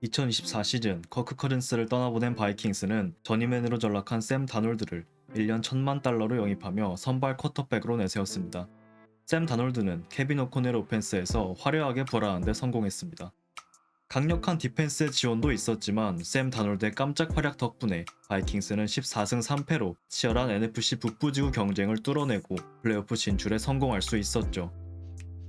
2024 시즌 커크 커즌스를 떠나보낸 바이킹스는 전임맨으로 전락한 샘 다놀드를 1년 1,000만 달러로 영입하며 선발 쿼터백으로 내세웠습니다. 샘 다놀드는 케빈 오코넬 오펜스에서 화려하게 부활하는 데 성공했습니다. 강력한 디펜스의 지원도 있었지만 샘 다놀드의 깜짝 활약 덕분에 바이킹스는 14승 3패로 치열한 NFC 북부지구 경쟁을 뚫어내고 플레이오프 진출에 성공할 수 있었죠.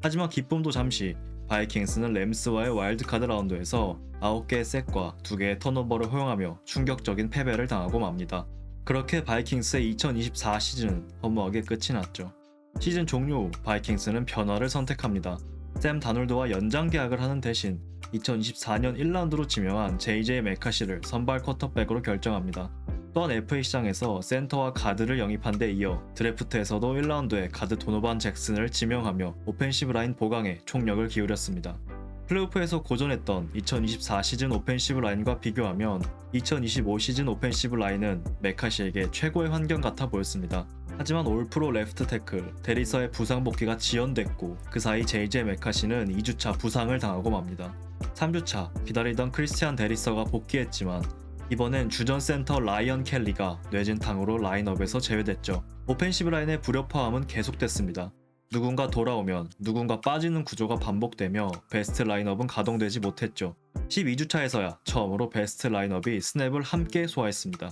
하지만 기쁨도 잠시, 바이킹스는 램스와의 와일드카드 라운드에서 9개의 색과 2개의 턴오버를 허용하며 충격적인 패배를 당하고 맙니다. 그렇게 바이킹스의 2024 시즌은 허무하게 끝이 났죠. 시즌 종료 후 바이킹스는 변화를 선택합니다. 샘 다놀드와 연장 계약을 하는 대신 2024년 1라운드로 지명한 JJ 메카시를 선발 쿼터백으로 결정합니다. 또한 FA 시장에서 센터와 가드를 영입한 데 이어 드래프트에서도 1라운드에 가드 도노반 잭슨을 지명하며 오펜시브 라인 보강에 총력을 기울였습니다. 플레이오프에서 고전했던 2024 시즌 오펜시브 라인과 비교하면 2025 시즌 오펜시브 라인은 메카시에게 최고의 환경 같아 보였습니다. 하지만 올프로 레프트 태클 데리서의 부상 복귀가 지연됐고 그 사이 JJ 메카시는 2주차 부상을 당하고 맙니다. 3주차 기다리던 크리스티안 데리서가 복귀했지만 이번엔 주전 센터 라이언 켈리가 뇌진탕으로 라인업에서 제외됐죠. 오펜시브 라인의 불협화음은 계속됐습니다. 누군가 돌아오면 누군가 빠지는 구조가 반복되며 베스트 라인업은 가동되지 못했죠. 12주차에서야 처음으로 베스트 라인업이 스냅을 함께 소화했습니다.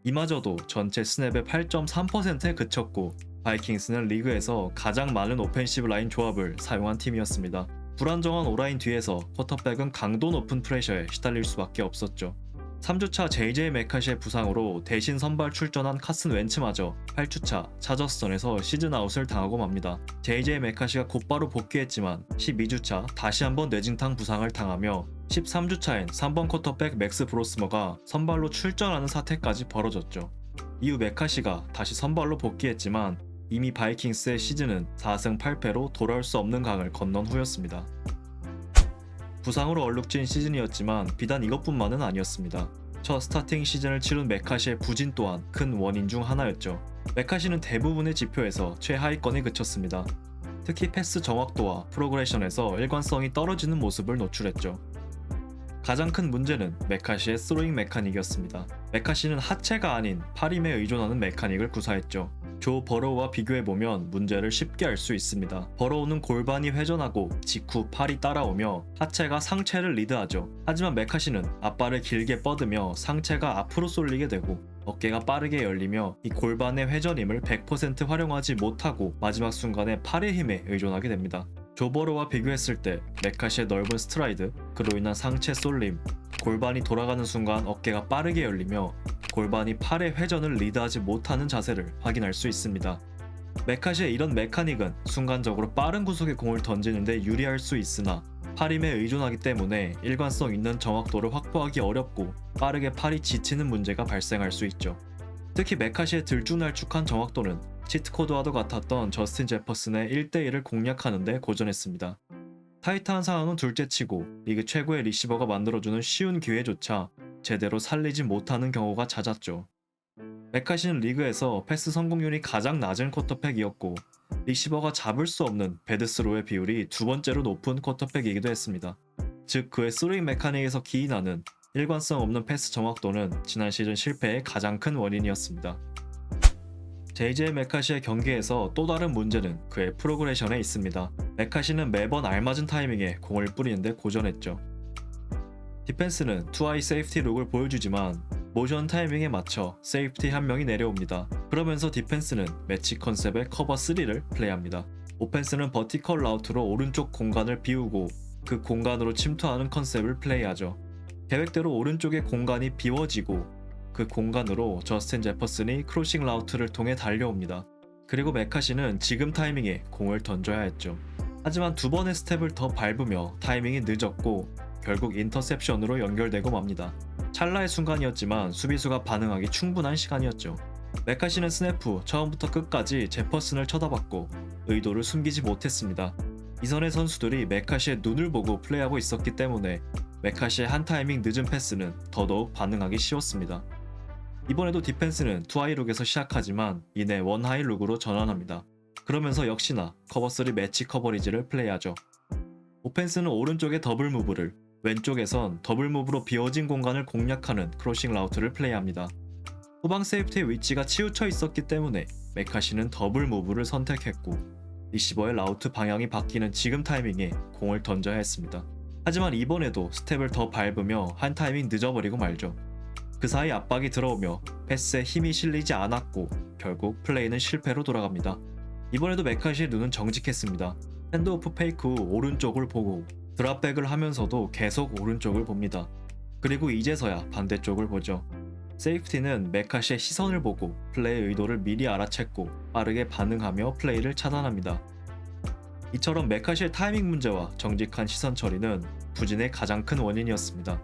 이마저도 전체 스냅의 8.3%에 그쳤고 바이킹스는 리그에서 가장 많은 오펜시브 라인 조합을 사용한 팀이었습니다. 불안정한 오라인 뒤에서 쿼터백은 강도 높은 프레셔에 시달릴 수밖에 없었죠. 3주차 JJ 메카시의 부상으로 대신 선발 출전한 카슨 웬츠마저 8주차 차저스전에서 시즌 아웃을 당하고 맙니다. JJ 메카시가 곧바로 복귀했지만 12주차 다시 한번 뇌진탕 부상을 당하며 13주차엔 3번 쿼터백 맥스 브로스머가 선발로 출전하는 사태까지 벌어졌죠. 이후 메카시가 다시 선발로 복귀했지만 이미 바이킹스의 시즌은 4승 8패로 돌아올 수 없는 강을 건넌 후였습니다. 부상으로 얼룩진 시즌이었지만 비단 이것뿐만은 아니었습니다. 첫 스타팅 시즌을 치룬 메카시의 부진 또한 큰 원인 중 하나였죠. 메카시는 대부분의 지표에서 최하위권에 그쳤습니다. 특히 패스 정확도와 프로그레션에서 일관성이 떨어지는 모습을 노출했죠. 가장 큰 문제는 메카시의 스로잉 메카닉이었습니다. 메카시는 하체가 아닌 팔힘에 의존하는 메카닉을 구사했죠. 조 버로우와 비교해보면 문제를 쉽게 알 수 있습니다. 버로우는 골반이 회전하고 직후 팔이 따라오며 하체가 상체를 리드하죠. 하지만 메카시는 앞발을 길게 뻗으며 상체가 앞으로 쏠리게 되고 어깨가 빠르게 열리며 이 골반의 회전힘을 100% 활용하지 못하고 마지막 순간에 팔의 힘에 의존하게 됩니다. 조버로와 비교했을 때 메카시의 넓은 스트라이드, 그로 인한 상체 쏠림, 골반이 돌아가는 순간 어깨가 빠르게 열리며 골반이 팔의 회전을 리드하지 못하는 자세를 확인할 수 있습니다. 메카시의 이런 메카닉은 순간적으로 빠른 구속의 공을 던지는데 유리할 수 있으나 팔힘에 의존하기 때문에 일관성 있는 정확도를 확보하기 어렵고 빠르게 팔이 지치는 문제가 발생할 수 있죠. 특히 메카시의 들쭉날쭉한 정확도는 치트코드와도 같았던 저스틴 제퍼슨의 1대1을 공략하는 데 고전했습니다. 타이트한 상황은 둘째치고 리그 최고의 리시버가 만들어주는 쉬운 기회조차 제대로 살리지 못하는 경우가 잦았죠. 메카시는 리그에서 패스 성공률이 가장 낮은 쿼터백이었고 리시버가 잡을 수 없는 배드스로의 비율이 두 번째로 높은 쿼터백이기도 했습니다. 즉 그의 스로잉 메카닉에서 기인하는 일관성 없는 패스 정확도는 지난 시즌 실패의 가장 큰 원인이었습니다. JJ 메카시의 경기에서 또 다른 문제는 그의 프로그레션에 있습니다. 메카시는 매번 알맞은 타이밍에 공을 뿌리는데 고전했죠. 디펜스는 투아이 세이프티 룩을 보여주지만 모션 타이밍에 맞춰 세이프티 한 명이 내려옵니다. 그러면서 디펜스는 매치 컨셉의 커버 3를 플레이합니다. 오펜스는 버티컬 라우트로 오른쪽 공간을 비우고 그 공간으로 침투하는 컨셉을 플레이하죠. 계획대로 오른쪽의 공간이 비워지고 그 공간으로 저스틴 제퍼슨이 크로싱 라우트를 통해 달려옵니다. 그리고 메카시는 지금 타이밍에 공을 던져야 했죠. 하지만 두 번의 스텝을 더 밟으며 타이밍이 늦었고 결국 인터셉션으로 연결되고 맙니다. 찰나의 순간이었지만 수비수가 반응하기 충분한 시간이었죠. 메카시는 스냅 후 처음부터 끝까지 제퍼슨을 쳐다봤고 의도를 숨기지 못했습니다. 이선의 선수들이 메카시의 눈을 보고 플레이하고 있었기 때문에 메카시의 한 타이밍 늦은 패스는 더더욱 반응하기 쉬웠습니다. 이번에도 디펜스는 투하이 룩에서 시작하지만 이내 원하이 룩으로 전환합니다. 그러면서 역시나 커버3 매치 커버리지를 플레이하죠. 오펜스는 오른쪽의 더블 무브를 왼쪽에선 더블 무브로 비워진 공간을 공략하는 크로싱 라우트를 플레이합니다. 후방 세이프티의 위치가 치우쳐 있었기 때문에 메카시는 더블 무브를 선택했고 리시버의 라우트 방향이 바뀌는 지금 타이밍에 공을 던져야 했습니다. 하지만 이번에도 스텝을 더 밟으며 한 타이밍 늦어버리고 말죠. 그 사이 압박이 들어오며 패스에 힘이 실리지 않았고 결국 플레이는 실패로 돌아갑니다. 이번에도 메카시의 눈은 정직했습니다. 핸드오프 페이크 후 오른쪽을 보고 드랍백을 하면서도 계속 오른쪽을 봅니다. 그리고 이제서야 반대쪽을 보죠. 세이프티는 메카시의 시선을 보고 플레이의 의도를 미리 알아챘고 빠르게 반응하며 플레이를 차단합니다. 이처럼 메카시의 타이밍 문제와 정직한 시선 처리는 부진의 가장 큰 원인이었습니다.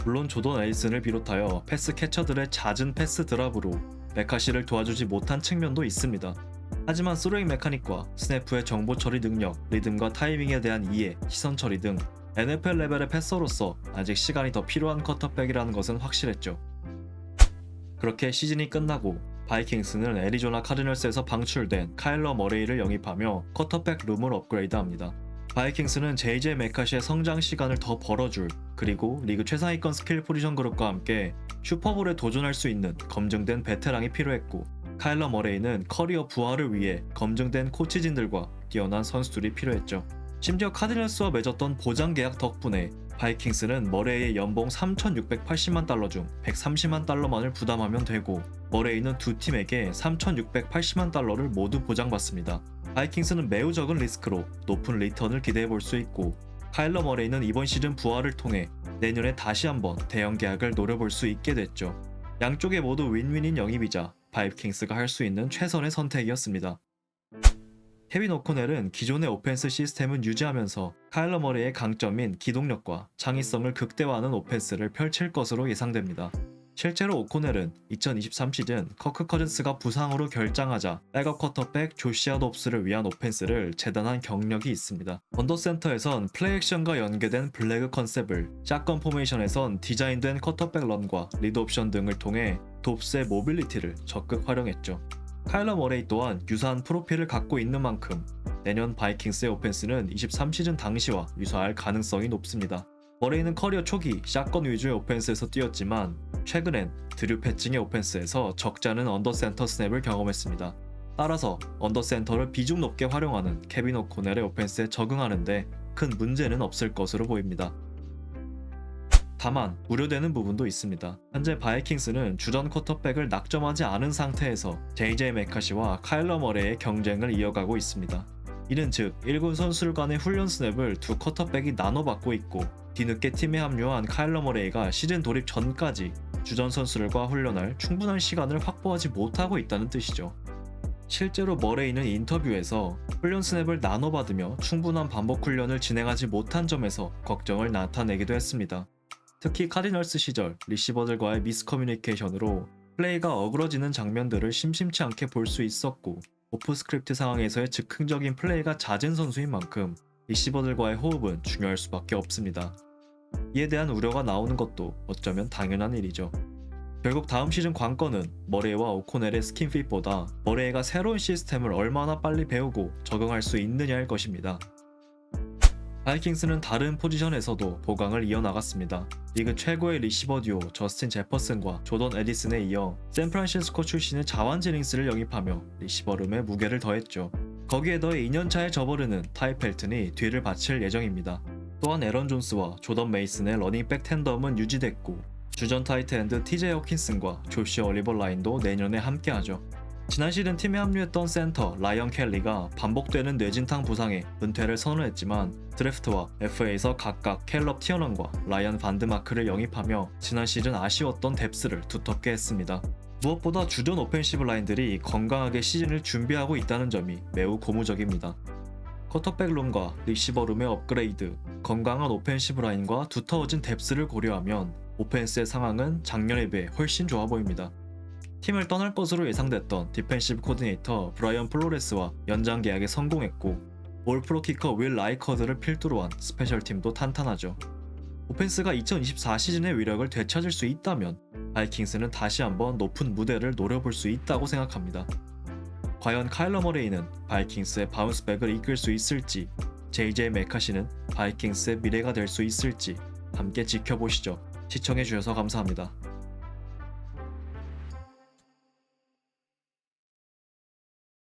물론 조던 에리슨을 비롯하여 패스 캐쳐들의 잦은 패스 드랍으로 메카시를 도와주지 못한 측면도 있습니다. 하지만 스로잉 메카닉과 스냅프의 정보 처리 능력, 리듬과 타이밍에 대한 이해, 시선 처리 등 NFL 레벨의 패서로서 아직 시간이 더 필요한 쿼터백이라는 것은 확실했죠. 그렇게 시즌이 끝나고 바이킹스는 애리조나 카디널스에서 방출된 카일러 머레이를 영입하며 쿼터백 룸을 업그레이드합니다. 바이킹스는 JJ 메카시의 성장 시간을 더 벌어줄, 그리고 리그 최상위권 스킬 포지션 그룹과 함께 슈퍼볼에 도전할 수 있는 검증된 베테랑이 필요했고, 카일러 머레이는 커리어 부활을 위해 검증된 코치진들과 뛰어난 선수들이 필요했죠. 심지어 카디널스와 맺었던 보장 계약 덕분에 바이킹스는 머레이의 연봉 3,680만 달러 중 130만 달러만을 부담하면 되고, 머레이는 두 팀에게 3,680만 달러를 모두 보장받습니다. 바이킹스는 매우 적은 리스크로 높은 리턴을 기대해 볼 수 있고, 카일러 머레이는 이번 시즌 부활을 통해 내년에 다시 한번 대형 계약을 노려볼 수 있게 됐죠. 양쪽에 모두 윈윈인 영입이자 바이킹스가 할 수 있는 최선의 선택이었습니다. 케빈 오코넬은 기존의 오펜스 시스템은 유지하면서 카일러 머레이의 강점인 기동력과 창의성을 극대화하는 오펜스를 펼칠 것으로 예상됩니다. 실제로 오코넬은 2023 시즌 커크 커즌스가 부상으로 결장하자 백업 쿼터백 조시아 dobs를 위한 오펜스를 재단한 경력이 있습니다. 언더센터에선 플레이 액션과 연계된 블래그 컨셉을, 샷건 포메이션에선 디자인된 쿼터백 런과 리드 옵션 등을 통해 dobs의 모빌리티를 적극 활용했죠. 카일러 머레이 또한 유사한 프로필을 갖고 있는 만큼 내년 바이킹스의 오펜스는 23 시즌 당시와 유사할 가능성이 높습니다. 머레이는 커리어 초기 샷건 위주의 오펜스에서 뛰었지만 최근엔 드류 패칭의 오펜스에서 적지 않은 언더센터 스냅을 경험했습니다. 따라서 언더센터를 비중 높게 활용하는 케빈 오코넬의 오펜스에 적응하는데 큰 문제는 없을 것으로 보입니다. 다만 우려되는 부분도 있습니다. 현재 바이킹스는 주전 쿼터백을 낙점하지 않은 상태에서 JJ 메카시와 카일러 머레이의 경쟁을 이어가고 있습니다. 이는 즉 1군 선수들 간의 훈련 스냅을 두 쿼터백이 나눠받고 있고, 뒤늦게 팀에 합류한 카일러 머레이가 시즌 돌입 전까지 주전 선수들과 훈련할 충분한 시간을 확보하지 못하고 있다는 뜻이죠. 실제로 머레이는 인터뷰에서 훈련 스냅을 나눠받으며 충분한 반복 훈련을 진행하지 못한 점에서 걱정을 나타내기도 했습니다. 특히 카디널스 시절 리시버들과의 미스커뮤니케이션으로 플레이가 어그러지는 장면들을 심심치 않게 볼 수 있었고, 오프 스크립트 상황에서의 즉흥적인 플레이가 잦은 선수인 만큼 리시버들과의 호흡은 중요할 수밖에 없습니다. 이에 대한 우려가 나오는 것도 어쩌면 당연한 일이죠. 결국 다음 시즌 관건은 머레이와 오코넬의 스킨핏보다 머레이가 새로운 시스템을 얼마나 빨리 배우고 적응할 수 있느냐일 것입니다. 바이킹스는 다른 포지션에서도 보강을 이어나갔습니다. 리그 최고의 리시버 듀오 저스틴 제퍼슨과 조던 에디슨에 이어 샌프란시스코 출신의 자완 제닝스를 영입하며 리시버 룸에 무게를 더했죠. 거기에 더해 2년차에 접어드는 타이 펠튼이 뒤를 바칠 예정입니다. 또한 에런 존스와 조던 메이슨의 러닝백 텐덤은 유지됐고, 주전 타이트엔드 TJ 허킨슨과 조시 올리버 라인도 내년에 함께하죠. 지난 시즌 팀에 합류했던 센터 라이언 켈리가 반복되는 뇌진탕 부상에 은퇴를 선언했지만, 드래프트와 FA에서 각각 캘럽 티어넌과 라이언 반드마크를 영입하며 지난 시즌 아쉬웠던 뎁스를 두텁게 했습니다. 무엇보다 주전 오펜시브 라인들이 건강하게 시즌을 준비하고 있다는 점이 매우 고무적입니다. 쿼터백 룸과 리시버 룸의 업그레이드, 건강한 오펜시브 라인과 두터워진 뎁스를 고려하면 오펜스의 상황은 작년에 비해 훨씬 좋아 보입니다. 팀을 떠날 것으로 예상됐던 디펜시브 코디네이터 브라이언 플로레스와 연장 계약에 성공했고, 올프로 키커 윌 라이커드를 필두로 한 스페셜팀도 탄탄하죠. 오펜스가 2024 시즌의 위력을 되찾을 수 있다면 바이킹스는 다시 한번 높은 무대를 노려볼 수 있다고 생각합니다. 과연 카일러 머레이는 바이킹스의 바운스백을 이끌 수 있을지, JJ 메카시는 바이킹스의 미래가 될 수 있을지, 함께 지켜보시죠. 시청해주셔서 감사합니다.